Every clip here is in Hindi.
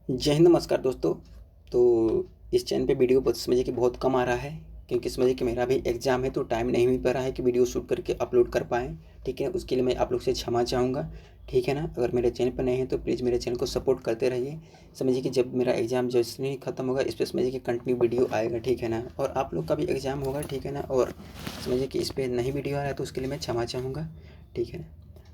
जय हिंद, नमस्कार दोस्तों। तो इस चैनल पे वीडियो बस समझिए कि बहुत कम आ रहा है, क्योंकि समझिए कि मेरा अभी एग्ज़ाम है तो टाइम नहीं मिल पा रहा है कि वीडियो शूट करके अपलोड कर पाएँ। ठीक है, उसके लिए मैं आप लोग से क्षमा चाहूँगा। ठीक है ना, अगर मेरे चैनल पर नए हैं तो प्लीज़ मेरे चैनल को सपोर्ट करते रहिए। समझिए कि जब मेरा एग्ज़ाम जैसे ही ख़त्म होगा, इस पर समझिए कि कंटिन्यू वीडियो आएगा। ठीक है ना, और आप लोग का भी एग्ज़ाम होगा। ठीक है ना, और समझिए कि इस पर नहीं वीडियो आ रहा है तो उसके लिए मैं क्षमा चाहूँगा। ठीक है ना,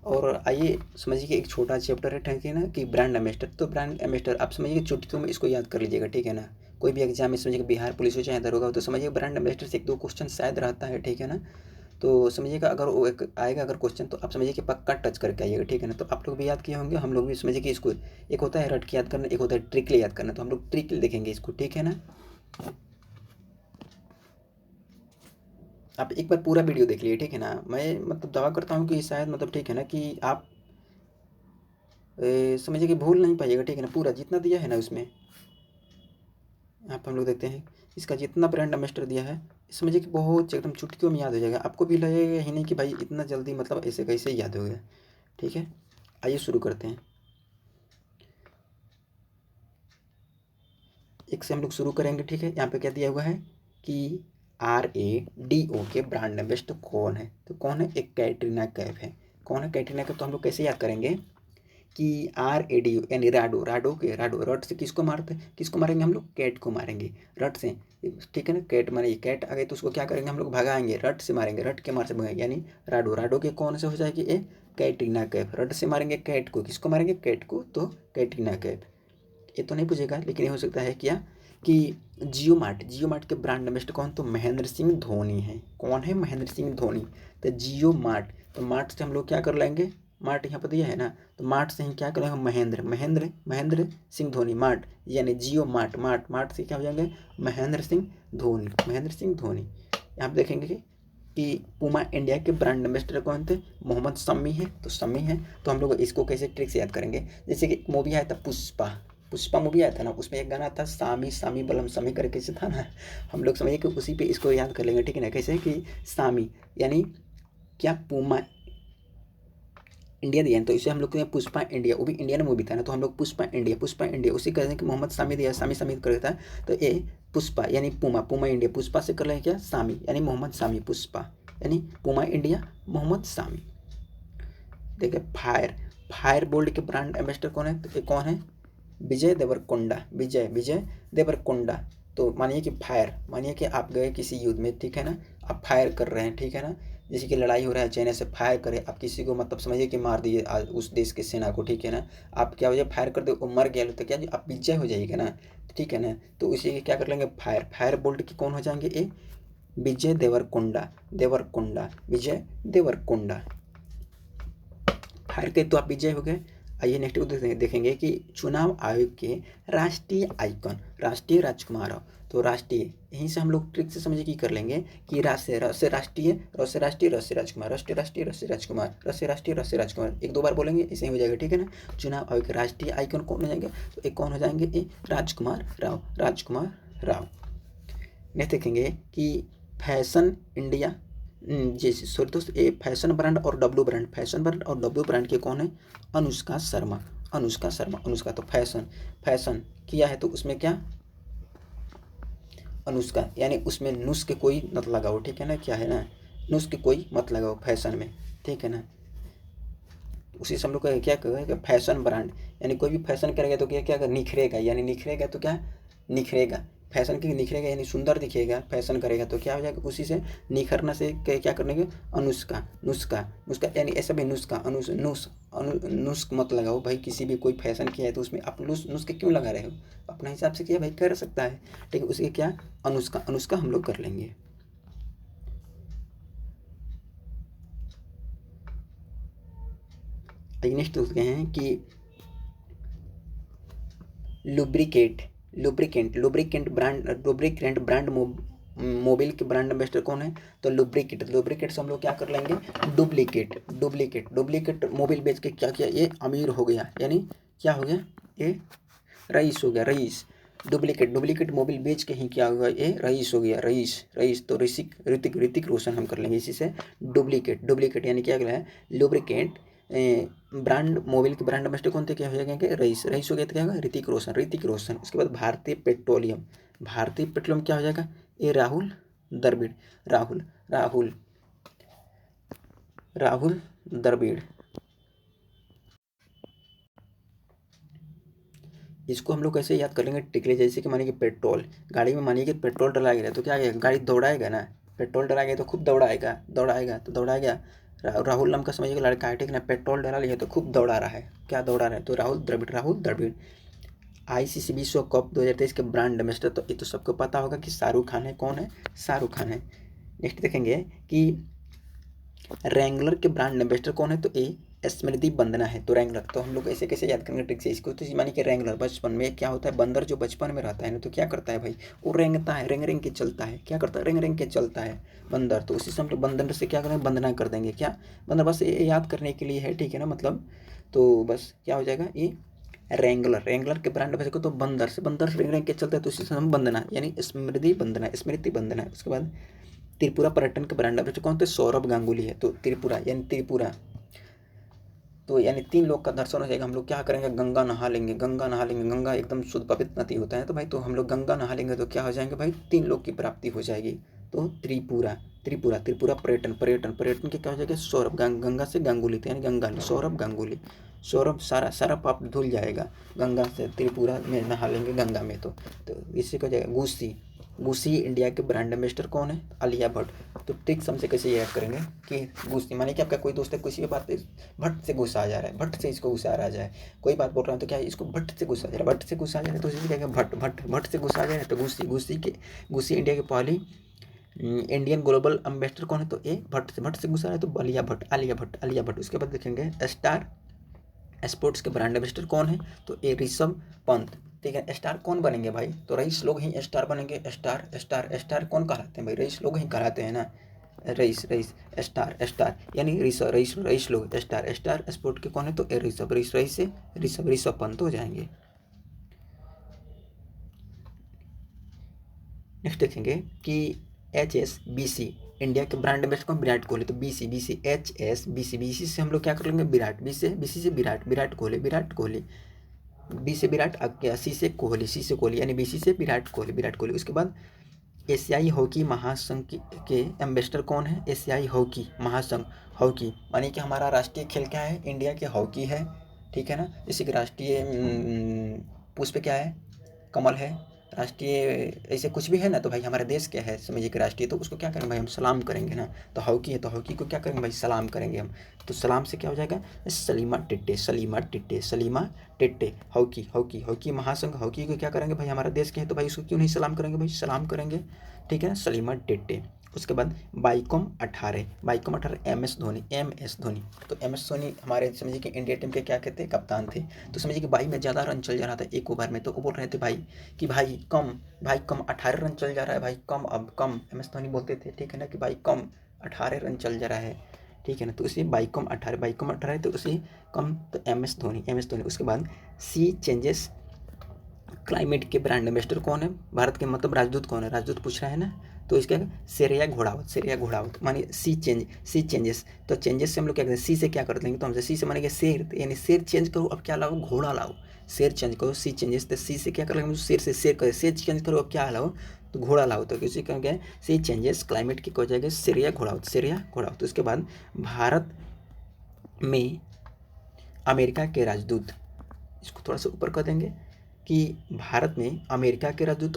और आइए समझिए कि एक छोटा चैप्टर है, ठीक है ना, कि ब्रांड एम्बेसडर। तो ब्रांड एम्बेसडर आप समझिए कि चुटकियों में इसको याद कर लीजिएगा। ठीक है ना, कोई भी एग्जाम में समझिए कि बिहार पुलिस हो चाहे दरोगा हो तो समझिए ब्रांड एम्बेसडर से एक दो क्वेश्चन शायद रहता है। ठीक है ना, तो समझिएगा अगर वो एक आएगा अगर क्वेश्चन तो आप समझिए कि पक्का टच करके आइएगा। ठीक है ना, तो आप लोग भी याद किए होंगे, हम लोग भी समझिए कि इसको एक होता है रट के याद करना, एक होता है ट्रिकली याद करना, तो हम लोग ट्रिकली देखेंगे इसको। ठीक है ना, आप एक बार पूरा वीडियो देख लिए। ठीक है ना, मैं मतलब दावा करता हूँ कि शायद मतलब ठीक है ना कि आप समझिए कि भूल नहीं पाइएगा। ठीक है ना, पूरा जितना दिया है ना उसमें यहाँ पर हम लोग देखते हैं इसका जितना ब्रांड एम्बेसडर दिया है, समझिए कि बहुत एकदम चुटकियों में याद हो जाएगा। आपको भी लगेगा ही नहीं कि भाई इतना जल्दी मतलब ऐसे कैसे याद हो गया। ठीक है, आइए शुरू करते हैं। एक से हम लोग शुरू करेंगे। ठीक है, यहाँ पे क्या दिया हुआ है कि RADO के ब्रांड एम्बेसडर कौन है, तो कौन है, एक कैटरीना कैफ है। कौन है कैटरीना कैफ, तो हम लोग कैसे याद करेंगे कि RADO यानी राडो, राडो के राडो, रट से किसको मारते हैं, किसको मारेंगे हम लोग, कैट को मारेंगे रट से। ठीक है ना, कैट मारे, कैट आ गई तो उसको क्या करेंगे हम लोग, भगाएंगे, रट से मारेंगे, रट के मार से भगाएंगे, यानी राडो, राडो के कौन से हो जाएगी ए, कैटरीना कैफ। रट से मारेंगे कैट को, किसको मारेंगे, कैट को, तो कैटरीना कैफ। ये तो नहीं पूछेगा, लेकिन ये हो सकता है क्या कि जियो मार्ट, जियो मार्ट के ब्रांड एम्बेसडर कौन, तो महेंद्र सिंह धोनी है। कौन है, महेंद्र सिंह धोनी। तो जियो मार्ट, तो मार्ट से हम लोग क्या कर लेंगे, मार्ट यहाँ पर दिया है ना, तो मार्ट से ही क्या करेंगे, महेंद्र, महेंद्र महेंद्र सिंह धोनी, मार्ट यानी जियो मार्ट, मार्ट मार्ट से क्या हो जाएंगे, महेंद्र सिंह धोनी, महेंद्र सिंह धोनी। यहाँ पर देखेंगे कि पूमा इंडिया के ब्रांड एम्बेसडर कौन थे, मोहम्मद शमी है, तो शमी है। तो हम लोग इसको कैसे ट्रिक से याद करेंगे, जैसे कि मूवी आया था पुष्पा, पुष्पा मूवी आया था ना, उसमें एक गाना था सामी सामी बलम सामी करके से था ना, हम लोग समझिए कि उसी पे इसको याद कर लेंगे। ठीक है ना, कैसे कि सामी यानी क्या, पूमा इंडिया दिया है तो इसे हम लोग पुष्पा इंडिया, वो भी इंडियन मूवी था ना, तो हम लोग पुष्पा इंडिया, पुष्पा इंडिया उसी कहते हैं कि मोहम्मद सामी दिया, सामी सामी कर देता है, तो ये पुष्पा यानी पूमा, पूमा इंडिया, पुष्पा से कर लेंगे क्या, सामी यानी मोहम्मद सामी, पुष्पा यानी पूमा इंडिया, मोहम्मद सामी। देखिए फायर, फायर बोल्ट के ब्रांड एम्बेसडर कौन है, तो ये कौन है, विजय देवरकोंडा, विजय विजय देवरकोंडा। तो मानिए कि फायर, मानिए कि आप गए किसी युद्ध में, ठीक है ना, आप फायर कर रहे हैं। ठीक है ना, जैसे कि लड़ाई हो रहा है, चाइना से फायर करे, आप किसी को मतलब समझिए कि मार दिए उस देश के सेना को। ठीक है ना, आप क्या वजह फायर कर दो, वो मर गया तो क्या आप विजय हो जाएगा ना। ठीक है ना, तो उसी के क्या कर लेंगे, फायर, फायर बोल्ट के कौन हो जाएंगे, ए विजय देवरकोंडा, देवरकोंडा, विजय देवरकोंडा। फायर के तो आप विजय हो गए। आइए नेक्स्ट देखेंगे कि चुनाव आयोग के राष्ट्रीय आइकन, राष्ट्रीय राजकुमार। तो राष्ट्रीय, यहीं से हम लोग ट्रिक से समझिए कि कर लेंगे कि राष्ट्रीय, राष्ट्रीय राष्ट्रीय, राष्ट्रीय राष्ट्रीय, राष्ट्रीय राजकुमार, राष्ट्रीय राष्ट्रीय, राष्ट्रीय राजकुमार, राष्ट्रीय राष्ट्रीय, राष्ट्रीय राजकुमार, एक दो बार बोलेंगे इसे हो जाएगा। ठीक है ना, चुनाव आयोग के राष्ट्रीय आइकन कौन हो जाएंगे, तो एक कौन हो जाएंगे, ए राजकुमार राव, राजकुमार राव। नेक्स्ट देखेंगे कि फैशन इंडिया, जी सॉरी दोस्त, ए फैशन ब्रांड और डब्लू ब्रांड, फैशन ब्रांड और डब्लू ब्रांड के कौन है, अनुष्का शर्मा, अनुष्का शर्मा, अनुष्का। तो फैशन, फैशन किया है तो उसमें क्या, अनुष्का यानी उसमें नुस्ख के कोई मत लगाओ। ठीक है ना, क्या है ना, नुस्ख कोई मत लगाओ फैशन में। ठीक है ना, उसी से हम लोग क्या कहेंगे, फैशन ब्रांड यानी कोई भी फैशन करेगा तो क्या क्या निखरेगा, यानी निखरेगा तो क्या, निखरेगा, फैशन की निखरेगा यानी सुंदर दिखेगा, फैशन करेगा तो क्या हो जाएगा, उसी से निखरना से क्या करने के, अनुष्का, नुस्खा, नुस्खा यानी ऐसा भी नुस्खा, नुस्ख मत लगाओ भाई, किसी भी कोई फैशन किया है तो उसमें आप नुस्खे क्यों लगा रहे हो, अपने हिसाब से किया भाई कर सकता है, लेकिन उसके क्या, अनुष्का, अनुष्का हम लोग कर लेंगे। नेक्स्ट देखते हैं कि lubricate, lubricant, lubricant brand, lubricant brand Mobil के ब्रांड एम्बेसडर कौन है, तो लुब्रिकेट, लुब्रिकेट से हम लोग क्या कर लेंगे, डुप्लीकेट, डुप्लीकेट, डुप्लीकेट मोबिल बेच के क्या किया, ये अमीर हो गया, यानी क्या हो गया, ये रईस हो गया, रईस। डुप्लीकेट, डुप्लीकेट मोबिल बेच के ही क्या हुआ, ये रईस हो गया, रईस, रईस। तो ऋतिक, ऋतिक, ऋतिक रोशन हम कर लेंगे इसी से। डुप्लीकेट, डुप्लीकेट यानी क्या है, लुब्रिकेंट ब्रांड मोबिल के ब्रांड एम्बेसडर कौन थे, क्या हो जाएंगे, रईस, रईस हो गया तो क्या होगा, ऋतिक रोशन, ऋतिक रोशन। उसके बाद भारतीय पेट्रोलियम, भारतीय पेट्रोलियम क्या हो जाएगा, ये राहुल द्रविड़, राहुल राहुल राहुल द्रविड़। इसको हम लोग कैसे याद कर लेंगे, टिकले जैसे कि मानिए कि पेट्रोल, गाड़ी में मानिए कि पेट्रोल डला गया तो क्या है, गाड़ी दौड़ाएगा ना, पेट्रोल डला गया तो खूब दौड़ाएगा, दौड़ाएगा तो दौड़ाएगा। राहुल नाम का समझिए लड़का है, ठीक ना, पेट्रोल डला लिया तो खूब दौड़ा रहा है, क्या दौड़ा रहा है, तो राहुल द्रविड़, राहुल द्रविड़। आईसीसी विश्व कप 2023 के ब्रांड एम्बेसडर तो ये तो सबको पता होगा कि शाहरुख खान है, कौन है, शाहरुख खान है। नेक्स्ट देखेंगे कि रैंगलर के ब्रांड एम्बेसडर कौन है, तो ए स्मृति बंदना है। तो रैंगलर तो हम लोग ऐसे कैसे याद करेंगे ट्रिक से इसको, तो मानिए कि रैंगलर बचपन में क्या होता है, बंदर जो बचपन में रहता है ना तो क्या करता है भाई, वो रेंगता है, रेंग रेंग के चलता है, क्या करता है, रेंग रेंग के चलता है बंदर। तो उसी से हम लोग बंदर से क्या करेंगे, वंदना कर देंगे, क्या बंदर, बस ये याद करने के लिए है, ठीक है ना, मतलब तो बस क्या हो जाएगा ये रैंगलर, रैंगलर के ब्रांड एम्बेसडर को तो बंदर से रेंग रेंग के चलता है तो उसी से हम वंदना यानी स्मृति वंदना, स्मृति वंदना। उसके बाद त्रिपुरा पर्यटन के ब्रांड एम्बेसडर कौन थे, सौरभ गांगुली है। तो त्रिपुरा यानी त्रिपुरा, तो यानी 3 लोग का दर्शन हो जाएगा। हम लोग क्या करेंगे, गंगा नहा लेंगे, गंगा नहा लेंगे, गंगा एकदम शुद्ध पवित्र नदी होता है तो भाई, तो हम लोग गंगा नहा लेंगे तो क्या हो जाएंगे भाई, 3 लोग की प्राप्ति हो जाएगी। तो त्रिपुरा, त्रिपुरा, त्रिपुरा पर्यटन, पर्यटन, पर्यटन के क्या हो जाएगा, सौरभ, गंगा से गांगुली तो यानी गंगा, सौरभ गांगुली, सौरभ सारा सारा पाप धुल जाएगा गंगा से, त्रिपुरा में नहा लेंगे गंगा में। तो इससे क्या हो जाएगा, गुस्सी, गुस्सी इंडिया के ब्रांड एम्बेसडर कौन है, आलिया भट्ट। तो ट्रिक्स हमसे कैसे याद करेंगे कि गुस्सी माने कि आपका कोई दोस्त है, किसी भी बात पे भट्ट से गुस्सा आ जा रहा है, भट्ट से इसको गुस्सा आ जाए, कोई बात बोल रहा हूँ तो क्या है, इसको भट्ट से गुस्सा आ जा रहा है, भट्ट से गुस्सा आ जा रहा है तो इसी क्या भट्ट, भट्ट, भट्ट से गुस्सा आ जा रहा है तो गुस्सी, गुस्सी इंडिया की पहली इंडियन ग्लोबल एम्बेसडर कौन है, तो ए भट्ट से गुस्सा आ रहा है तो आलिया भट्ट, आलिया भट्ट, आलिया भट्ट। उसके बाद देखेंगे स्टार स्पोर्ट्स के ब्रांड एम्बेसडर कौन है, तो ए ऋषभ पंत, ठीक है। स्टार कौन बनेंगे भाई, तो रईस लोग ही स्टार बनेंगे, स्टार स्टार स्टार कौन कहलाते हैं भाई, रईस लोग ही कहलाते हैं ना, रईस रईस स्टार स्टार यानी रईस रईस लोग स्टार, स्टार स्पोर्ट के कौन है, तो ए ऋषभ, रईस से ऋषभ पंत हो जाएंगे। नेक्स्ट देखेंगे कि HSBC इंडिया के ब्रांड एम्बेसडर कौन, विराट कोहली। तो BC HSBC से हम लोग क्या कर लेंगे, विराट, BC से विराट, विराट कोहली, विराट कोहली, बी से विराट, सी से कोहली, सी से कोहली यानी BC से विराट कोहली, विराट कोहली। उसके बाद एशियाई हॉकी महासंघ के एम्बेसडर कौन है, एशियाई हॉकी महासंघ, हॉकी मानी कि हमारा राष्ट्रीय खेल क्या है, इंडिया के हॉकी है, ठीक है ना। जैसे कि राष्ट्रीय पुष्प क्या है, कमल है, राष्ट्रीय ऐसे कुछ भी है ना, तो भाई हमारे देश क्या है समझिए कि राष्ट्रीय, तो उसको क्या करेंगे भाई, हम सलाम करेंगे ना। तो हॉकी है तो हॉकी को क्या करेंगे भाई, सलाम करेंगे हम। तो सलाम से क्या हो जाएगा, Salima Tete, Salima Tete, Salima Tete, hockey, hockey, hockey महासंघ, हॉकी को क्या करेंगे भाई, हमारा देश के हैं तो भाई उसको क्यों नहीं सलाम करेंगे भाई, सलाम करेंगे, ठीक है ना, सलीमा टिट्टे। उसके बाद बाइकॉम 18, बाइकॉम 18 MS धोनी, MS धोनी। तो MS धोनी हमारे समझिए कि इंडिया टीम के क्या कहते हैं, कप्तान थे। तो समझिए कि भाई में ज़्यादा रन चल जा रहा था एक ओवर में, तो वो बोल रहे थे भाई कि भाई कम, भाई कम 18 रन चल जा रहा है भाई, कम अब कम, MS धोनी बोलते थे, ठीक है ना, कि भाई कम 18 रन चल जा रहा है, ठीक है ना। तो उसी बाइकॉम 18, बाइकॉम 18 तो उसी कम, तो MS धोनी, MS धोनी। उसके बाद सी चेंजेस क्लाइमेट के ब्रांड एम्बेसडर कौन है, भारत के मतलब राजदूत कौन है, राजदूत पूछ रहा है ना, तो इसका श्रेया घोड़ावत, श्रेया घोड़ावत मानिए सी चेंजेस। तो चेंजेस से हम लोग क्या करते हैं, सी से क्या कर देंगे, तो हमसे सी से मानेंगे शेर, यानी शेर चेंज करो, अब क्या लाओ, घोड़ा लाओ, शेर चेंज करो, सी चेंजेस। तो सी से क्या कर लेंगे, शेर से शेर करो, शेर चेंज करो, अब क्या लाओ, तो घोड़ा लाओ। तो किसी का क्या है, सी चेंजेस क्लाइमेट की हो जाएगा श्रेया घोड़ावत, श्रेया घोड़ावत। तो उसके बाद भारत में अमेरिका के राजदूत, इसको थोड़ा सा ऊपर कर देंगे कि भारत में अमेरिका के राजदूत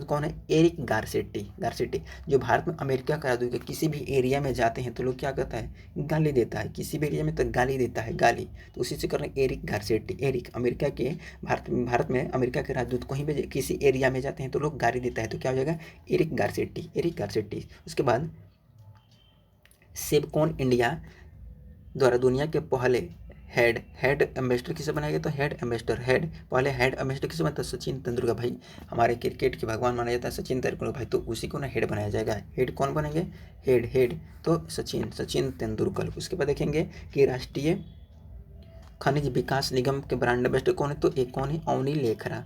कौन है, एरिक गारसेटी, गारसेटी। जो भारत में अमेरिका का राजदूत है, किसी भी एरिया में जाते हैं तो लोग क्या कहता है, गाली देता है, किसी भी एरिया में तो गाली देता है, गाली। तो उसी से कर रहे हैं एरिक गारसेटी, एरिक अमेरिका के, भारत में अमेरिका के राजदूत कहीं भी किसी एरिया में जाते हैं तो लोग गाली देता है, तो क्या हो जाएगा, एरिक गारसेटी, एरिक गारसेटी। उसके बाद सेबकॉन इंडिया द्वारा दुनिया के पहले हेड एम्बेसडर किसे बनाया गया, तो पहले हेड एम्बेसडर किसे बनता है, सचिन तेंदुलकर। भाई हमारे क्रिकेट के भगवान माना जाता है सचिन तेंदुलकर भाई, तो उसी को ना हेड बनाया जाएगा। हेड कौन बनेंगे, हेड तो सचिन तेंदुलकर। उसके बाद देखेंगे कि राष्ट्रीय खनिज विकास निगम के ब्रांड एम्बेसडर कौन है, तो एक कौन है, अवनी लेखरा,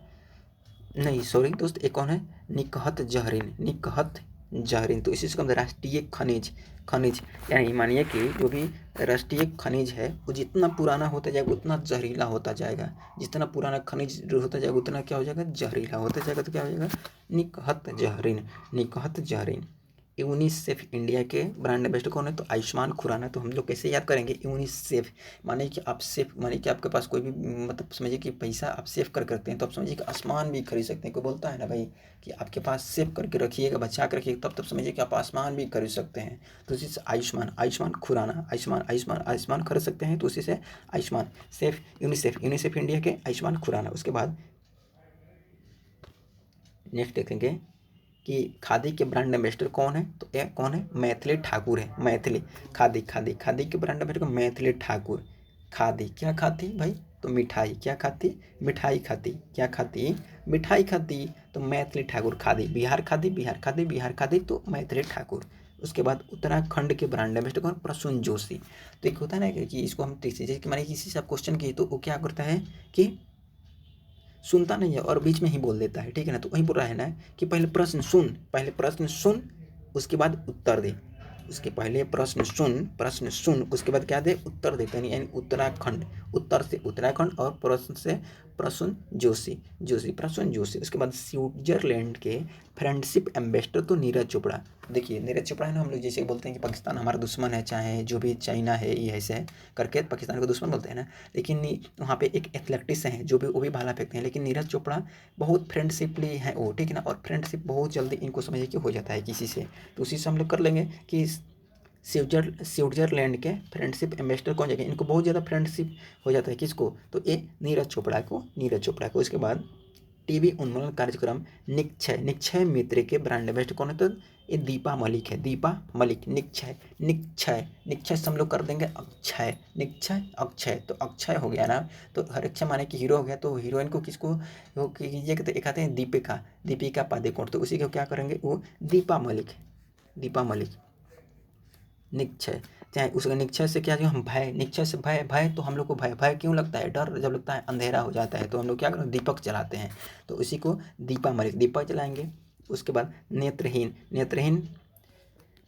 नहीं सॉरी दोस्त, एक कौन है, निकहत जहरीन। तो इसी से कम राष्ट्रीय खनिज, खनिज यानी मानिए कि जो भी राष्ट्रीय खनिज है वो जितना पुराना होता जाएगा उतना जहरीला होता जाएगा, जितना पुराना खनिज होता जाएगा उतना क्या हो जाएगा, जहरीला होता जाएगा। तो क्या हो जाएगा, निकहत जहरीन, निकहत जहरीन। यूनिसेफ इंडिया के ब्रांड एम्बेसडर कौन है, तो आयुष्मान खुराना। तो हम लोग कैसे याद करेंगे, यूनिसेफ माने कि आप सेफ, माने कि आपके पास कोई भी मतलब समझिए कि पैसा आप सेव करके रखते हैं तो आप समझिए कि आसमान भी खरीद सकते हैं। कोई बोलता है ना भाई कि आपके पास सेव करके रखिएगा, बचा के रखिएगा, तब समझिए कि आप आसमान भी खरीद सकते हैं। तो उसी से आयुष्मान, आयुष्मान खुराना, आयुष्मान आयुष्मान आयुष्मान खरीद सकते हैं, तो उसी से Ayushman. Safe UNICEF, UNICEF India के आयुष्मान खुराना। उसके बाद नेक्स्ट देखेंगे कि खादी के ब्रांड एम्बेसडर कौन है, तो ये कौन है, मैथिली ठाकुर है। मैथिली, खादी, खादी, खादी के ब्रांड एम्बेसडर मैथिली ठाकुर। खादी क्या खाती भाई, तो मिठाई, क्या खाती, मिठाई खाती, क्या खाती, मिठाई खाती। तो मैथिली ठाकुर खादी, बिहार खादी, बिहार खादी, बिहार खादी, तो मैथिली ठाकुर। उसके बाद उत्तराखंड के ब्रांड एम्बेसडर कौन, प्रसून जोशी। तो एक होता है ना कि इसको हम जैसे कि मैंने किसी से आप क्वेश्चन किए तो वो क्या करता है कि सुनता नहीं है और बीच में ही बोल देता है, ठीक है ना। तो वहीं बोल रहा है ना कि पहले प्रश्न सुन, पहले प्रश्न सुन उसके बाद उत्तर दे। उसके पहले प्रश्न सुन, प्रश्न सुन उसके बाद क्या दे, उत्तर देते हैं। यानी उत्तराखंड, उत्तर से उत्तराखंड और प्रश्न से प्रसून जोशी, जोशी प्रसून जोशी। उसके बाद स्विट्जरलैंड के फ्रेंडशिप एम्बेसडर तो नीरज चोपड़ा। देखिए नीरज चोपड़ा है ना, हम लोग जैसे बोलते हैं कि पाकिस्तान हमारा दुश्मन है, चाहे जो भी चाइना है ये ऐसे है करके पाकिस्तान को दुश्मन बोलते हैं ना, लेकिन वहाँ पे एक एथलेटिक्स हैं जो भी वो भी भाला फेंकते हैं, लेकिन नीरज चोपड़ा बहुत फ्रेंडशिपली है वो, ठीक है ना। और फ्रेंडशिप बहुत जल्दी इनको समझिए कि हो जाता है किसी से, तो उसी से हम लोग कर लेंगे कि स्विट्जरलैंड के फ्रेंडशिप एम्बेसडर कौन जाएगा, इनको बहुत ज़्यादा फ्रेंडशिप हो जाता है किसको, तो ये नीरज चोपड़ा को, नीरज चोपड़ा को। उसके बाद टीवी उन्मूलन कार्यक्रम निक्षय, निक्षय मित्र के ब्रांड एम्बेसडर कौन है, तो ये दीपा मलिक है, दीपा मलिक। निक्षय, निक्षय, निक्षय से हम लोग कर देंगे अक्षय, निक्षय अक्षय, तो अक्षय हो गया ना। तो हर अक्षय माने कि हीरो हो गया, तो हीरोइन को किसको वो कीजिएगा, तो एक आते हैं दीपिका, दीपिका पादुकोण, तो उसी को क्या करेंगे, वो दीपा मलिक, दीपा मलिक। निक्षय, चाहे उसका निक्षय से क्या जो हम भय, निक्षय से भय, भय तो हम लोग को भय, भय क्यों लगता है, डर जब लगता है अंधेरा हो जाता है तो हम लोग क्या करें, दीपक जलाते हैं, तो इसी को दीपा मलिक, दीपक जलाएंगे। उसके बाद नेत्रहीन, नेत्रहीन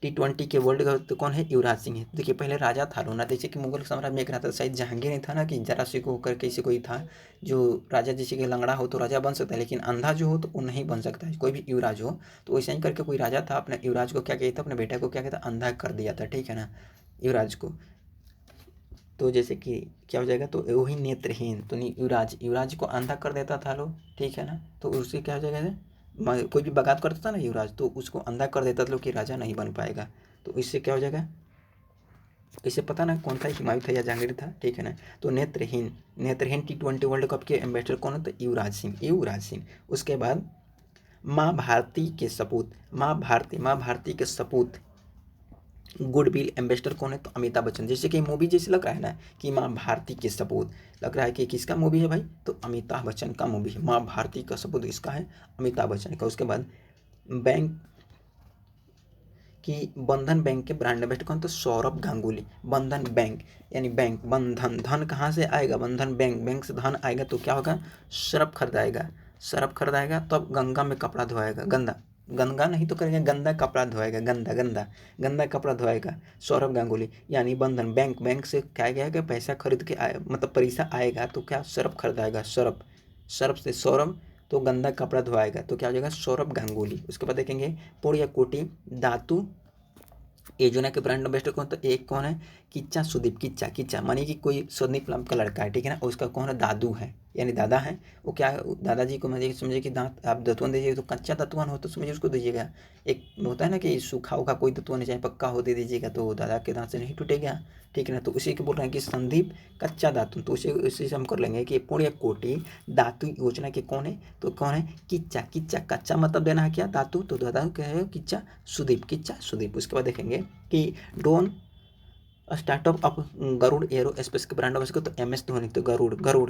T20 के वर्ल्ड कप तो कौन है, युवराज सिंह है। देखिए पहले राजा था ना, जैसे कि मुगल साम्राज्य में एक रहता था, शायद जहांगीर नहीं था ना, कि जरा से को करके किसी कोई था जो राजा, जैसे कि लंगड़ा हो तो राजा बन सकता है, लेकिन अंधा जो हो तो वो नहीं बन सकता है, कोई भी युवराज हो। तो वैसे ही करके कोई राजा था, अपने युवराज को क्या किया था, अपने बेटा को क्या किया था, अंधा कर दिया था, ठीक है ना, युवराज को। तो जैसे कि क्या हो जाएगा, तो वही नेत्रहीन, तो युवराज, युवराज को अंधा कर देता था लोग, ठीक है ना, तो उससे क्या हो जाएगा, कोई भी बगावत करता था ना युवराज, तो उसको अंधा कर देता था लोग कि राजा नहीं बन पाएगा। तो इससे क्या हो जाएगा, इसे पता ना कौन था, हुमायूं था या जहांगीर था, ठीक है ना। तो नेत्रहीन, नेत्रहीन T20 वर्ल्ड कप के एम्बेसडर कौन है, तो युवराज सिंह, युवराज सिंह। उसके बाद माँ भारती के सपूत, माँ भारती, माँ भारती के सपूत गुडविल एम्बेसडर कौन है, तो अमिताभ बच्चन। जैसे कि मूवी जैसे लग रहा है ना कि माँ भारती के सपूत, लग रहा है कि किसका मूवी है भाई, तो अमिताभ बच्चन का मूवी है, माँ भारती का सपूत इसका है अमिताभ बच्चन का। उसके बाद बैंक कि बंधन बैंक के ब्रांड एम्बेसडर कौन, तो सौरभ गांगुली। बंधन बैंक यानी बैंक, बंधन, धन कहाँ से आएगा, बंधन बैंक, बैंक से धन आएगा तो क्या होगा, सरफ खरीदाएगा, सरफ खरीदाएगा तब गंगा में कपड़ा धोएगा, गंदा, गंगा नहीं तो करेंगे गंदा कपड़ा धोएगा, गंदा गंदा गंदा कपड़ा धोएगा सौरभ गांगुली। यानी बंधन बैंक, बैंक से क्या गया कि पैसा खरीद के आए, मतलब पैसा आएगा तो क्या सरफ खरीदाएगा, सरफ, सरफ से सौरभ, तो गंदा कपड़ा धोआएगा तो क्या हो जाएगा, सौरभ गांगुली। उसके बाद देखेंगे पुण्यकोटि धातु योजना के ब्रांड एम्बेसडर कौन, तो एक कौन है, किच्चा सुदीप, किच्चा, किच्चा मानी कि कोई सुदीप नाम का लड़का है, ठीक है ना, उसका कौन है, दादू है, यानी दादा है। वो क्या है, दादाजी को मुझे समझिए कि दांत आप दतवन दीजिए, तो कच्चा दतवन हो तो समझिए उसको दीजिएगा। एक होता है ना कि सूखा उखा कोई दतवन चाहे पक्का हो दे दीजिएगा, तो दादा के दांत से नहीं टूटेगा, ठीक है ना। तो उसी को बोल रहे हैं कि संदीप कच्चा दातुन, तो उसी से हम कर लेंगे कि पुण्यकोटि धातु योजना के कौन है, तो कौन है, किच्चा, किच्चा कच्चा मतलब देना है क्या, धातु, तो दादा क्या है, किच्चा सुदीप, किच्चा सुदीप। उसके बाद देखेंगे कि drone startup of Garuda aerospace के ब्रांड एम्बेसडर तो MS धोनी। तो गरुड़, गरुड़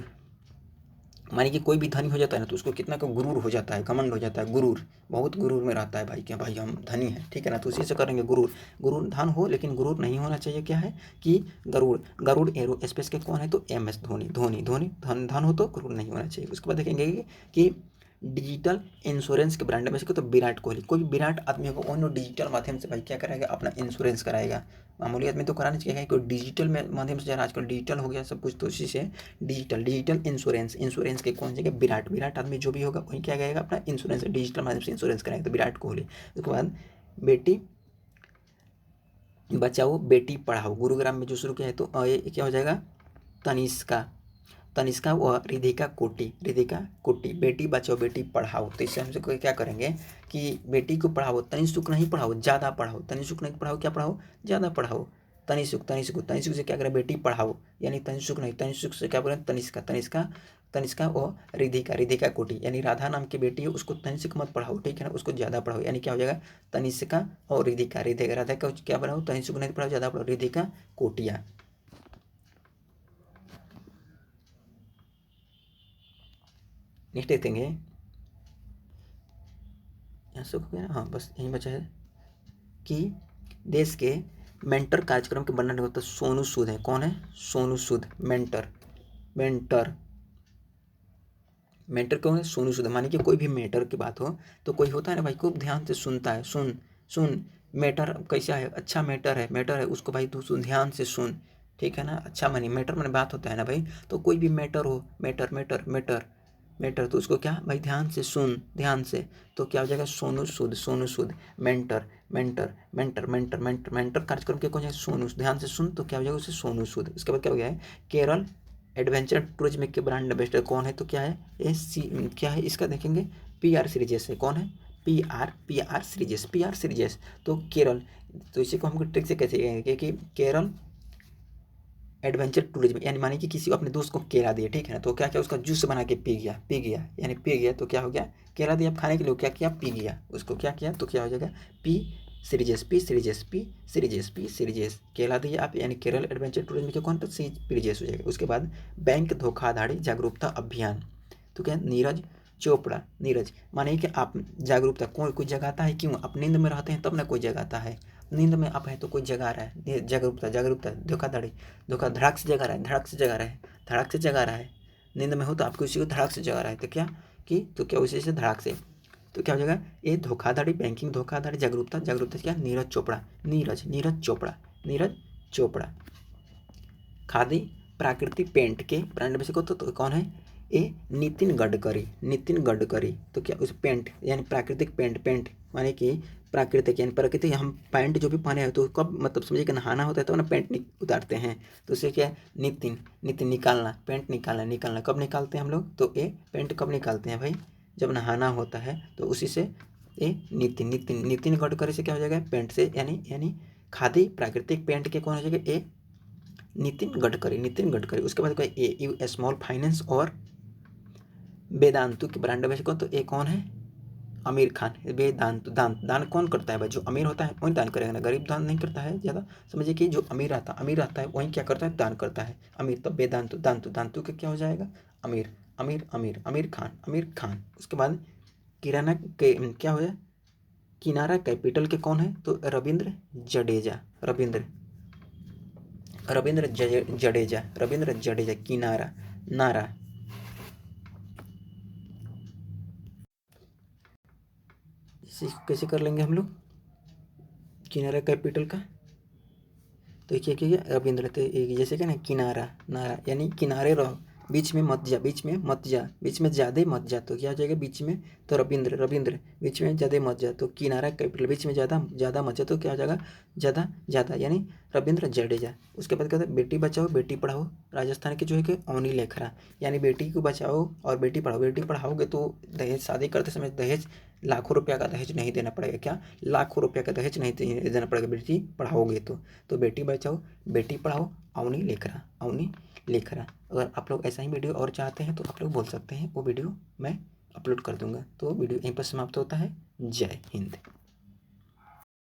मानी कि कोई भी धनी हो जाता है ना तो उसको कितना का गुरूर हो जाता है, घमंड हो जाता है, गुरूर, बहुत गुरूर में रहता है भाई, क्या भाई हम धनी हैं, ठीक है ना। तो उसी से करेंगे गुरूर, गुरूर धन हो लेकिन गुरूर नहीं होना चाहिए, क्या है कि गरुड़, गरुड़ एरोस्पेस के कौन है, तो MS धोनी, धोनी, धोनी, धन, धन हो तो गुरूर नहीं होना चाहिए। उसके बाद देखेंगे कि डिजिटल इंश्योरेंस के ब्रांड में से तो विराट कोहली, कोई भी विराट आदमी होगा वो डिजिटल माध्यम से भाई क्या कराएगा, अपना इंश्योरेंस कराएगा। मामूली आदमी तो करा नहीं चाहिए, कोई डिजिटल में माध्यम से, आजकल डिजिटल हो गया सब कुछ, तो उसी से डिजिटल इंश्योरेंस के कौन जगह, विराट आदमी जो भी होगा वही क्या करेगा, अपना इंश्योरेंस डिजिटल माध्यम से इंश्योरेंस कराएगा, तो विराट कोहली। उसके बाद बेटी बचाओ बेटी पढ़ाओ, गुरुग्राम में जो शुरू किया है, तो ये क्या हो जाएगा, तनिष्का व रिधिका कोटी, बेटी बचाओ बेटी पढ़ाओ। तो इससे हमसे कोई क्या करेंगे कि बेटी को पढ़ाओ, तनिष्क नहीं पढ़ाओ, ज़्यादा पढ़ाओ, तनिष्क नहीं पढ़ाओ, क्या पढ़ाओ, ज़्यादा पढ़ाओ। तनिष्क से क्या करें, बेटी पढ़ाओ, यानी तनिष्क नहीं, तनिष्क से क्या बोलें, तनिष्का और रिधिका कोटी, यानी राधा नाम की बेटी है उसको तनिष्क मत पढ़ाओ, ठीक है ना, उसको ज़्यादा पढ़ाओ, यानी क्या हो जाएगा, तनिष्का और रिधिका राधा का क्या पढ़ाओ, तनिष्क नहीं पढ़ाओ, ज़्यादा पढ़ाओ, रिधिका कोटिया। नेक्स्ट देखेंगे, यहाँ से हो गया, हाँ बस यही बचा है कि देश के मेंटर कार्यक्रम के वर्णन होता है सोनू सूद है, कौन है, सोनू सूद, मेंटर कौन है, सोनू सूद। मानिए कि कोई भी मैटर की बात हो तो कोई होता है ना भाई, खूब ध्यान से सुनता है, सुन मैटर कैसा है, अच्छा मैटर है उसको भाई तू सुन, ध्यान से सुन, ठीक है ना, अच्छा मानिए मैटर माने बात होता है ना भाई, तो कोई भी मैटर हो, मैटर तो उसको क्या भाई ध्यान से सुन, ध्यान से, तो क्या हो जाएगा, सोनू सूद। मेंटर कार्यक्रम के कौन है, सोनू, ध्यान से सुन, तो क्या हो जाएगा उसे सोनू सूद। उसके बाद क्या हो गया है, केरल एडवेंचर टूरिज्म के ब्रांड एम्बेसडर कौन है, तो क्या है, क्या है इसका देखेंगे, PR सीरीजेस है, कौन है, PR सीरीजेस। तो केरल, तो इसी को हम ट्रिक से कैसे कहेंगे कि केरल एडवेंचर टूरिज्म, यानी मानिए कि किसी को अपने दोस्त को केला दिया, ठीक है ना, तो क्या क्या उसका जूस बना के पी गया, यानी पी गया, तो क्या हो गया, केला दिया खाने के लिए, क्या किया, पी गया, उसको क्या किया, तो क्या हो जाएगा, पी सीरीजेस, केला दिया आप, यानी केरल एडवेंचर टूरिज्म के कौन, तो सीरीजेस हो जाएगा। उसके बाद बैंक धोखाधड़ी जागरूकता अभियान, तो क्या, नीरज मानिए कि आप जागरूकता, कोई जगाता है, क्यों, आप नींद में रहते हैं तब ना कोई जगाता है, नींद में आप हैं तो कोई जगा रहा है, जागरूकता, धोखाधड़ी, धड़ाक से जगा रहा है, नींद में हो तो आपको उसी को धड़ाक से जगा रहा है, तो क्या कि, तो क्या उसी से धड़ाक से, तो क्या हो जाएगा, ये धोखाधड़ी, बैंकिंग धोखाधड़ी, जागरूकता क्या, नीरज चोपड़ा। खादी प्राकृतिक पेंट के ब्रांड में से तो कौन है, ए नितिन गडकरी। तो क्या उस पेंट यानी प्राकृतिक पेंट माने कि प्राकृतिक, यानी प्रकृति, हम पैंट जो भी पहने हैं तो कब, मतलब समझिए कि नहाना होता है तो ना पैंट उतारते हैं, तो उससे क्या है, नितिन निकालना, पैंट निकालना कब निकालते हैं हम लोग, तो ये पैंट कब निकालते हैं भाई, जब नहाना होता है, तो उसी से ये नितिन गडकरी से क्या हो जाएगा, पेंट से, यानी खादी प्राकृतिक पेंट के कौन हो जाएगा, ए नितिन गडकरी। उसके बाद कोई ए स्मॉल फाइनेंस और वेदांतु के ब्रांड में कौन, तो ए कौन है, आमिर खान। दान कौन करता है भाई, जो अमीर होता है वही दान करेगा ना, गरीब दान नहीं करता है ज़्यादा, समझिए कि जो अमीर रहता है वही क्या करता है, दान करता है, अमीर, तब दांतु का क्या हो जाएगा, आमिर खान। उसके बाद किराना के क्या हो जाए, किनारा कैपिटल के कौन है, तो रविंद्र जडेजा, किनारा, नारा। कैसे कर लेंगे हम लोग किनारा कैपिटल का, तो क्या रविंद्र, तो जैसे क्या ना, किनारा, नारा, यानी किनारे रहो, बीच में मत जा, बीच में ज़्यादा मत जा, तो क्या हो जाएगा, बीच में, तो रविंद्र, बीच में ज़्यादा मत जा, तो किनारा कैपिटल, बीच में ज़्यादा मत जा, तो क्या हो जाएगा, ज़्यादा, यानी रविंद्र जडेजा। उसके बाद कहते हैं बेटी बचाओ बेटी पढ़ाओ, राजस्थान के जो है कि अवनी लेखरा, यानी बेटी को बचाओ और बेटी पढ़ाओगे तो दहेज, शादी करते समय दहेज, लाखों रुपया का दहेज नहीं देना पड़ेगा, क्या, लाखों रुपया का दहेज नहीं देना पड़ेगा बेटी पढ़ाओगे तो बेटी बचाओ बेटी पढ़ाओ, अवनी लेखरा। अगर आप लोग ऐसा ही वीडियो और चाहते हैं तो आप लोग बोल सकते हैं, वो वीडियो मैं अपलोड कर दूंगा। तो वीडियो यहीं पर समाप्त होता है। जय हिंद।